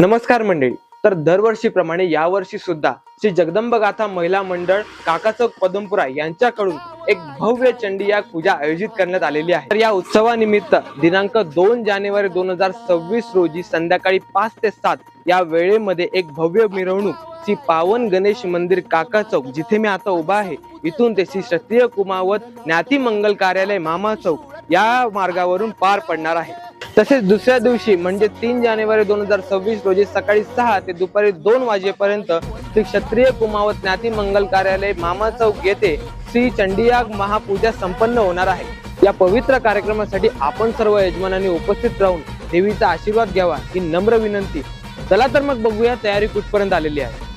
नमस्कार मंडळी. तर दरवर्षीप्रमाणे यावर्षी सुद्धा श्री जगदंब गाथा महिला मंडळ काकाचौक पदमपुरा यांच्याकडून एक भव्य चंडीयाग पूजा आयोजित करण्यात आलेली आहे. तर या उत्सवानिमित्त दिनांक 2 जानेवारी 2026 रोजी संध्याकाळी 5 ते 7 या वेळेमध्ये एक भव्य मिरवणूक श्री पावन गणेश मंदिर काका चौक, जिथे मी आता उभा आहे, इथून ते श्री क्षत्रिय कुमावत ज्ञाती मंगल कार्यालय मामा चौक या मार्गावरून पार पडणार आहे. तसेच दुसऱ्या दिवशी म्हणजे 3 जानेवारी 2026 रोजी सकाळी 6 ते दुपारी 2 वाजेपर्यंत श्री क्षत्रिय कुमावत ज्ञाती मंगल कार्यालय मामा चौक येथे श्री चंडीयाग महापूजा संपन्न होणार आहे. या पवित्र कार्यक्रमासाठी आपण सर्व यजमानांनी उपस्थित राहून देवीचा आशीर्वाद घ्यावा ही नम्र विनंती. चला तर मग बघूया तयारी कुठपर्यंत आलेली आहे.